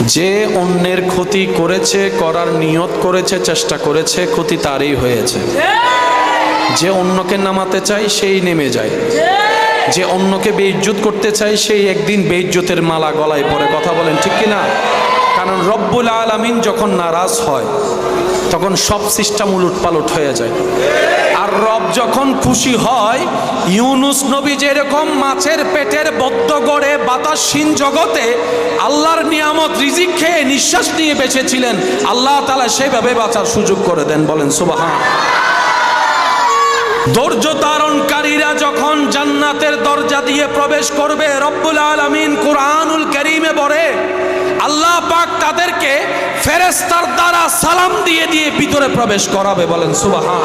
যে অন্যের ক্ষতি করেছে, করার নিয়ত করেছে, চেষ্টা করেছে, ক্ষতি তারই হয়েছে। যে অন্যকে নামাতে চায় সেই নেমে যায়, যে অন্যকে বেইজ্জত করতে চায় সেই একদিন বেইজ্জতের মালা গলায় পরে। কথা বলেন ঠিক কিনা? কারণ রব্বুল আলামিন যখন নারাজ হয় তখন সব সিস্টেম উলটপালট হয়ে যায়। আর রব যখন খুশি হয়, ইউনুস নবী যেরকম মাছের পেটের বদ্ধ গড়ে বাতাসহীন জগতে আল্লাহর নিয়ামত রিজিক খেয়ে নিঃশ্বাস নিয়ে বেঁচেছিলেন, আল্লাহ তাআলা সেভাবে বাঁচার সুযোগ করে দেন। বলেন সুবহান। ধৈর্য ধারণকারীরা যখন জান্নাতের দরজা দিয়ে প্রবেশ করবে, রব্বুল আলামিন কুরআনুল কারীমে বলে আল্লাহ পাক তাদেরকে ফেরেশতার দ্বারা সালাম দিয়ে দিয়ে ভিতরে প্রবেশ করাবে। বলেন সুবহান।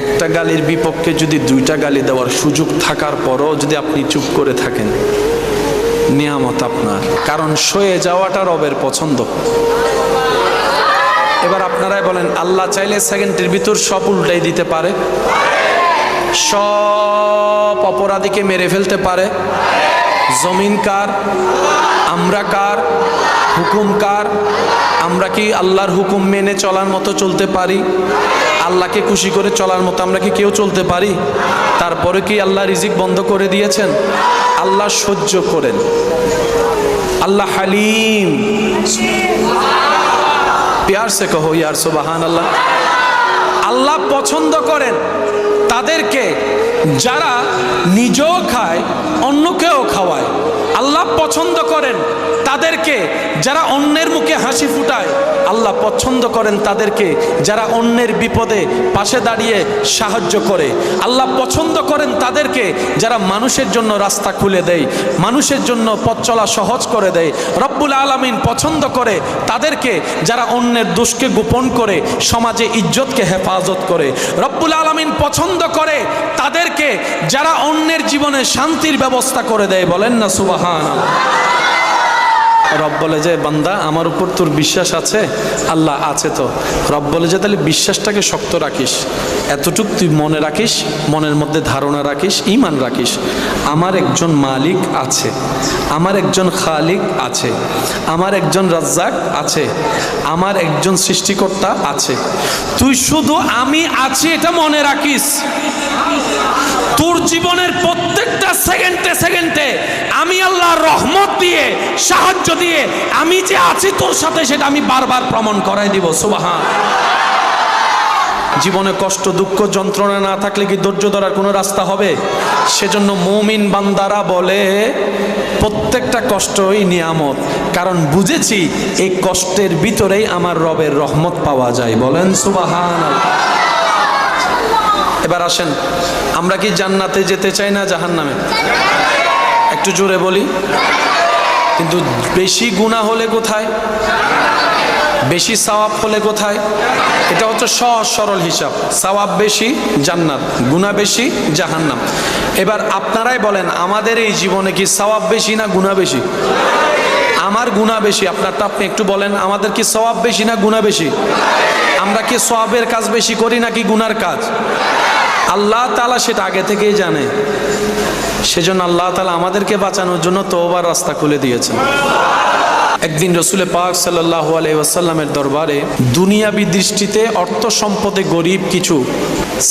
একটা গালির বিপক্ষে যদি দুইটা গালি দেওয়ার সুযোগ থাকার পরও যদি আপনি চুপ করে থাকেন, নিয়ামত আপনার। কারণ সয়ে যাওয়াটা রবের পছন্দ। এবার আপনারাই বলেন, আল্লাহ চাইলে সেকেন্ডের ভিতর সব উল্টাই দিতে পারে, সব অপরাধীকে মেরে ফেলতে পারে। জমিন কার? আমরা কার? হুকুম কার? আমরা কি আল্লাহর হুকুম মেনে চলার মতো চলতে পারি? আল্লাহকে খুশি করে চলার মতো আমরা কি কেউ চলতে পারি? তারপরে কি আল্লাহ রিজিক বন্ধ করে দিয়েছেন? আল্লাহ সহ্য করেন, আল্লাহ হালিম। प्यार से कहो यार सुबहान अल्लाह। আল্লাহ পছন্দ করেন তাদেরকে যারা নিজেও খায় অন্যকেও খাওয়ায়। আল্লাহ পছন্দ করেন তাদেরকে যারা অন্যের মুখে হাসি ফুটায়। আল্লাহ পছন্দ করেন তাদেরকে যারা অন্যের বিপদে পাশে দাঁড়িয়ে সাহায্য করে। আল্লাহ পছন্দ করেন তাদেরকে যারা মানুষের জন্য রাস্তা খুলে দেয়, মানুষের জন্য পথ চলা সহজ করে দেয়। রব্বুল আলামিন পছন্দ করে তাদেরকে যারা অন্যের দোষকে গোপন করে সমাজে ইজ্জতকে হেফাজত করে। রব্বুল আলামিন পছন্দ করে তাদেরকে যারা অন্যের জীবনে শান্তির ব্যবস্থা করে দেয়। বলেন না সুবহানাল্লাহ। রব বলে যে বান্দা আমার উপর তোর বিশ্বাস আছে? আল্লাহ আছে তো। রব বলে যে তাহলে বিশ্বাসটাকে শক্ত রাখিস, এতটুক তুই মনে রাখিস, মনের মধ্যে ধারণা রাখিস, ঈমান রাখিস, আমার একজন মালিক আছে, আমার একজন খালিক আছে, আমার একজন রাজ্জাক আছে, আমার একজন সৃষ্টিকর্তা আছে। তুই শুধু আমি আছি এটা মনে রাখিস। তোর জীবনের প্রত্যেকটা সেকেন্ডে সেকেন্ডে আমি আল্লাহর রহমত দিয়ে, সাহায্য দিয়ে আমি যে আছি তোর সাথে সেটা আমি বারবার প্রমাণ করাই দিব। সুবহান। জীবনে কষ্ট, দুঃখ, যন্ত্রণা না থাকলে কি ধৈর্য ধরার কোনো রাস্তা হবে? সেজন্য মুমিন বান্দারা বলে প্রত্যেকটা কষ্টই নিয়ামত, কারণ বুঝেছি এই কষ্টের ভিতরেই আমার রবের রহমত পাওয়া যায়। বলেন সুবহানাল্লাহ। এবার আসেন, আমরা কি জান্নাতে যেতে চাই না জাহান্নামে? একটু জোরে বলি। কিন্তু বেশি গুনাহ হলে কোথায়? বেশি সওয়াব হলে কোথায়? এটা হচ্ছে সহজ সরল হিসাব। সওয়াব বেশি জান্নাত, গুনাহ বেশি জাহান্নাম। এবার আপনারাই বলেন, আমাদের এই জীবনে কি সওয়াব বেশি না গুনাহ বেশি? আমার গুনাহ বেশি। আপনারটা আপনি একটু বলেন, আমাদের কি সওয়াব বেশি না গুনাহ বেশি? আমরা কি সওয়াবের কাজ বেশি করি নাকি গুনার কাজ? আল্লাহ তাআলা সেটা আগে থেকেই জানে। সেজন্য আল্লাহ তাআলা আমাদেরকে বাঁচানোর জন্য তওবার রাস্তা খুলে দিয়েছেন। একদিন রাসূল পাক সাল্লাল্লাহু আলাইহি ওয়াসাল্লামের দরবারে দুনিয়াবি দৃষ্টিতে অর্থ সম্পদে গরিব কিছু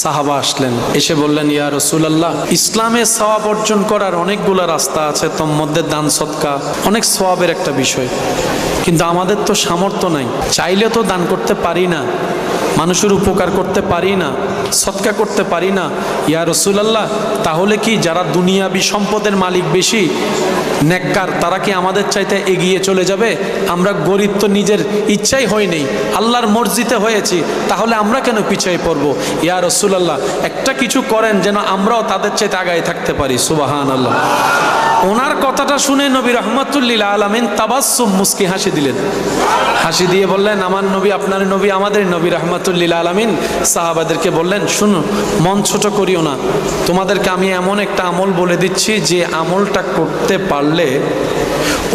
সাহাবা আসলেন। এসে বললেন, ইয়া রাসূলুল্লাহ, ইসলামে সওয়াব অর্জন করার অনেকগুলো রাস্তা আছে, তোর মধ্যে দান সদকা অনেক সওয়াবের একটা বিষয়, কিন্তু আমাদের তো সামর্থ্য নাই, চাইলে তো দান করতে পারি না, মানুষের উপকার করতে পারি না, সদকা করতে পারি না। ইয়া রাসূলুল্লাহ, তাহলে কি যারা দুনিয়াবি সম্পদের মালিক বেশি নেককার তারা কি আমাদের চাইতে এগিয়ে চলে যাবে? আমরা গরিব তো নিজের ইচ্ছাই হয় নেই, আল্লাহর মর্জিতে হয়েছি, তাহলে আমরা কেন পিছিয়ে পড়বো? ইয়া রাসূলুল্লাহ, একটা কিছু করেন যেন আমরাও তাদের চাইতে আগায় থাকতে পারি। সুবহানাল্লাহ। ওনার কথাটা শুনে নবী রাহমাতুল লিল আলামিন তাবাসসুম মুস্কি হাসি দিলেন। হাসি দিয়ে বললেন, আমার নবী আপনার নবী আমাদের নবী রাহমাতুল লিল আলামিন সাহাবাদেরকে বললেন, শুনো, মন ছোট করিও না, তোমাদেরকে আমি এমন একটা আমল বলে দিচ্ছি যে আমলটা করতে পারলে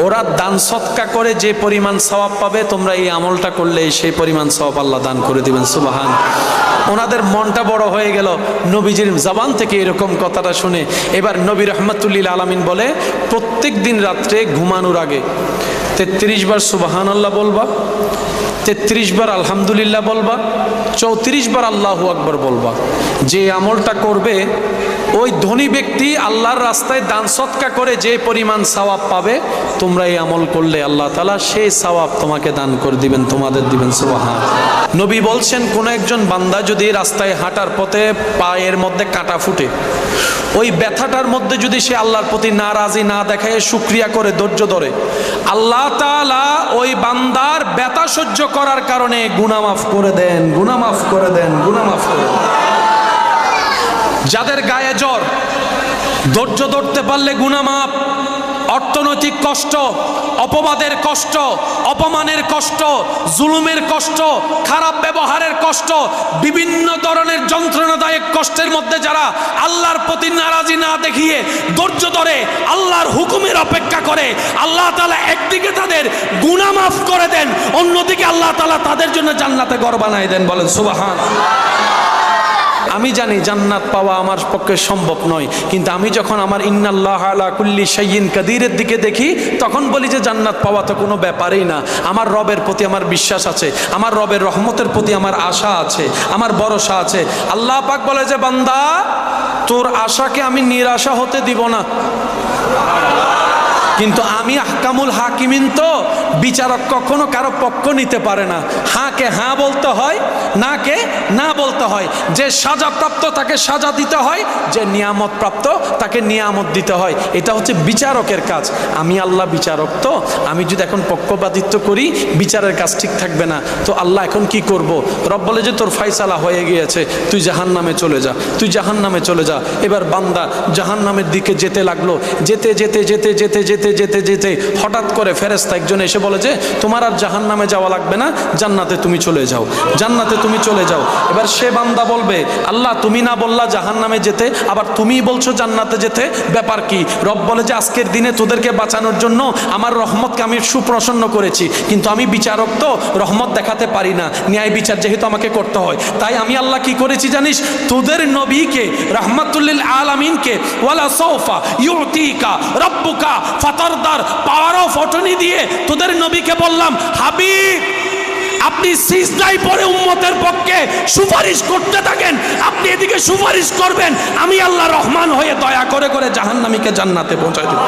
ওরা দান সদকা করে যে পরিমাণ সওয়াব পাবে, তোমরা এই আমলটা করলে সেই পরিমাণ সওয়াব আল্লাহ দান করে দিবেন। সুবহান। ওনাদের মনটা বড় হয়ে গেল নবীজির জবান থেকে এরকম কথাটা শুনে। এবার নবী রাহমাতুল লিল আলামিন বলে, প্রত্যেক দিন রাত্রে ঘুমানোর আগে 33 বার সুবহানাল্লাহ বলবা, 33 বার আলহামদুলিল্লাহ বলবা, 34 বার আল্লাহু আকবার বলবা। যে আমলটা করবে ওই ধনী ব্যক্তি আল্লাহর রাস্তায় দান সদকা করে যে পরিমাণ সওয়াব পাবে, তোমরা এই আমল করলে আল্লাহ তাআলা সেই সওয়াব তোমাকে দান করে দিবেন, তোমাদের দিবেন। সুবহানাল্লাহ। নবী বলছেন, কোন একজন বান্দা যদি রাস্তায় হাঁটার পথে পায়ের মধ্যে কাঁটা ফুটে, ওই ব্যথাটার মধ্যে যদি সে আল্লাহর প্রতি নারাজি না দেখায়, শুকরিয়া করে, ধৈর্য ধরে, আল্লাহ তাআলা ওই বান্দার ব্যথা সহ্য করার কারণে গুনাহ মাফ করে দেন, গুনাহ মাফ করে দেন, গুনাহ মাফ করে দেন। যাদের গায়ে জ্বর, ধৈর্য ধরতে পারলে গুনাহ মাফ। অর্থনৈতিক কষ্ট, অপবাদের কষ্ট, অপমানের কষ্ট, জুলুমের কষ্ট, খারাপ ব্যবহারের কষ্ট, বিভিন্ন ধরনের যন্ত্রণাদায়ক কষ্টের মধ্যে যারা আল্লাহর প্রতি নারাজি না দেখিয়ে ধৈর্য ধরে আল্লাহর হুকুমের অপেক্ষা করে, আল্লাহ তাআলা একদিকে তাদের গুনাহ মাফ করে দেন, অন্যদিকে আল্লাহ তাআলা তাদের জন্য জান্নাতে ঘর বানায় দেন। বলেন সুবহানাল্লাহ। আমি জানি জান্নাত পাওয়া আমার পক্ষে সম্ভব নয়, কিন্তু আমি যখন আমার ইন্নাল্লাহ আলা কুল্লি শাইইন কাদিরের দিকে দেখি, তখন বলি যে জান্নাত পাওয়া তো কোনো ব্যাপারই না। আমার রবের প্রতি আমার বিশ্বাস আছে, আমার রবের রহমতের প্রতি আমার আশা আছে, আমার ভরসা আছে। আল্লাহ পাক বলে যে, বান্দা তোর আশাকে আমি নিরাশা হতে দিব না। কিন্তু আমি আহকামুল হাকিমিন, তো বিচারক কখনো কারো পক্ষ নিতে পারে না। হাঁকে হাঁ বলতে হয়, না কে না বলতে হয়। যে সাজাপ্রাপ্ত তাকে সাজা দিতে হয়, যে নিয়ামত প্রাপ্ত তাকে নিয়ামত দিতে হয়। এটা হচ্ছে বিচারকের কাজ। আমি আল্লাহ বিচারক, তো আমি যদি এখন পক্ষপাতিত্ব করি, বিচারের কাজ ঠিক থাকবে না। তো আল্লাহ এখন কি করব? রব বলে যে, তোর ফায়সালা হয়ে গিয়েছে, তুই জাহান্নামে চলে যা, তুই জাহান্নামে চলে যা। এবার বান্দা জাহান্নামের দিকে যেতে লাগলো। যেতে যেতে যেতে যেতে যেতে যেতে যেতে হঠাৎ করে ফেরেশতা একজন এসে বলে যে, তোমার আর জাহান্নামে যাওয়া লাগবে না, জান্নাতে তুমি চলে যাও, জান্নাতে তুমি চলে যাও। এবার সে বান্দা বলবে, আল্লাহ তুমি না বললা জাহান্নামে যেতে, আবার তুমি বলছো জান্নাতে যেতে, ব্যাপার কি? রব বলে যে, আজকের দিনে তোদেরকে বাঁচানোর জন্য আমার রহমতকে আমি সুপ্রসন্ন করেছি, কিন্তু আমি বিচারক, তো রহমত দেখাতে পারি না, ন্যায় বিচার যেহেতু আমাকে করতে হয়। তাই আমি আল্লাহ কি করেছি জানিস? তোদের নবীকে রাহমাতুল্লিল আলামিনকে ওয়ালা সাউফা ইউতিকা রাব্বুকা ফাতারদার পাওয়ার অফ অটর্নি দিয়ে তোদের নবীকে বললাম, হাবিব আপনি সিজদায় পড়ে উম্মতের পক্ষে সুপারিশ করতে থাকেন, আপনি এদিকে সুপারিশ করবেন, আমি আল্লাহ রহমান হয়ে দয়া করে করে জাহান্নামীকে জান্নাতে পৌঁছায় দেব।